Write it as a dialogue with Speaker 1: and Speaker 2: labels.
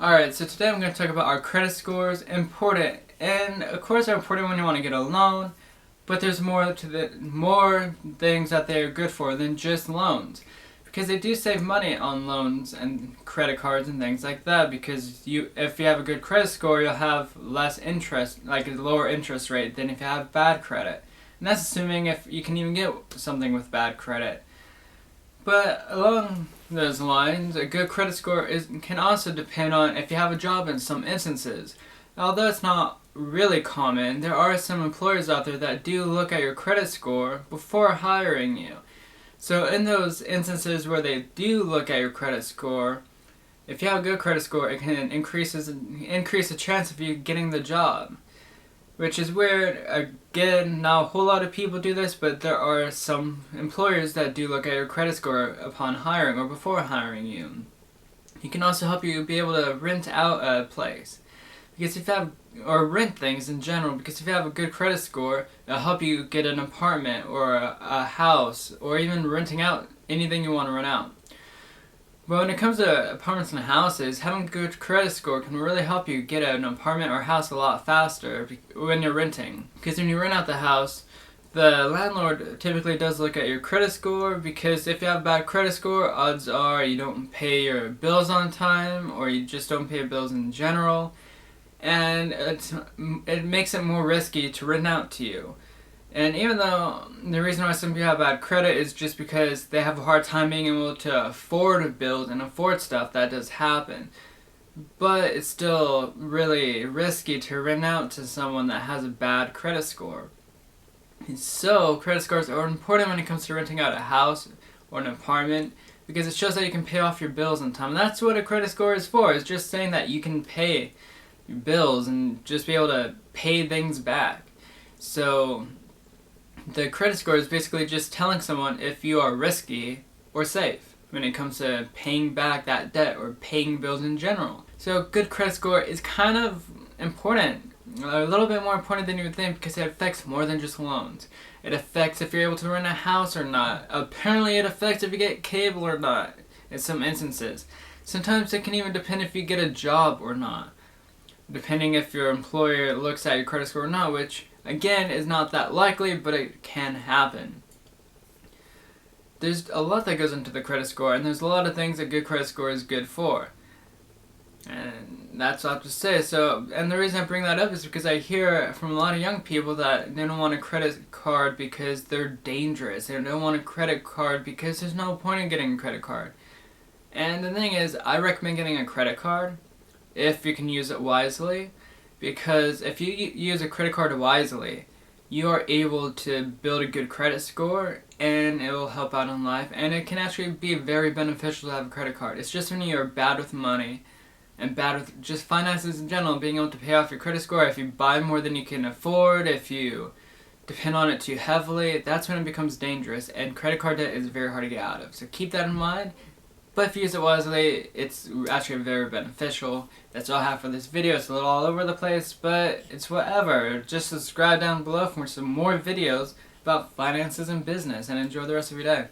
Speaker 1: Alright, so today I'm going to talk about our credit scores. Important, and of course they're important when you want to get a loan, but there's more things that they're good for than just loans. Because they do save money on loans and credit cards and things like that, because if you have a good credit score, you'll have less interest, like a lower interest rate than if you have bad credit. And that's assuming if you can even get something with bad credit. But along those lines, a good credit score can also depend on if you have a job in some instances. Although it's not really common, there are some employers out there that do look at your credit score before hiring you. So in those instances where they do look at your credit score, if you have a good credit score, it can increase the chance of you getting the job. Which is weird. Again, not a whole lot of people do this, but there are some employers that do look at your credit score upon hiring or before hiring you. It can also help you be able to rent out a place. Because if you have, or rent things in general, because if you have a good credit score, it'll help you get an apartment or a house, or even renting out anything you want to rent out. But when it comes to apartments and houses, having a good credit score can really help you get an apartment or house a lot faster when you're renting. Because when you rent out the house, the landlord typically does look at your credit score, because if you have a bad credit score, odds are you don't pay your bills on time, or you just don't pay your bills in general, and it makes it more risky to rent out to you. And even though the reason why some people have bad credit is just because they have a hard time being able to afford bills and afford stuff, that does happen. But it's still really risky to rent out to someone that has a bad credit score. And so, credit scores are important when it comes to renting out a house or an apartment, because it shows that you can pay off your bills on time. And that's what a credit score is for. It's just saying that you can pay your bills and just be able to pay things back. So the credit score is basically just telling someone if you are risky or safe when it comes to paying back that debt or paying bills in general. So a good credit score is kind of important, a little bit more important than you would think, because it affects more than just loans. It affects if you're able to rent a house or not. Apparently it affects if you get cable or not in some instances. Sometimes it can even depend if you get a job or not, depending if your employer looks at your credit score or not, which again is not that likely, but it can happen. There's a lot that goes into the credit score, and there's a lot of things a good credit score is good for. And that's all I have to say. So, and the reason I bring that up is because I hear from a lot of young people that they don't want a credit card because they're dangerous. They don't want a credit card because there's no point in getting a credit card. And the thing is, I recommend getting a credit card if you can use it wisely. Because if you use a credit card wisely, you are able to build a good credit score, and it will help out in life, and it can actually be very beneficial to have a credit card. It's just when you're bad with money and bad with just finances in general, being able to pay off your credit score, if you buy more than you can afford, if you depend on it too heavily, that's when it becomes dangerous, and credit card debt is very hard to get out of. So keep that in mind. But if you use it wisely, it's actually very beneficial. That's all I have for this video. It's a little all over the place, but it's whatever. Just subscribe down below for some more videos about finances and business, and enjoy the rest of your day.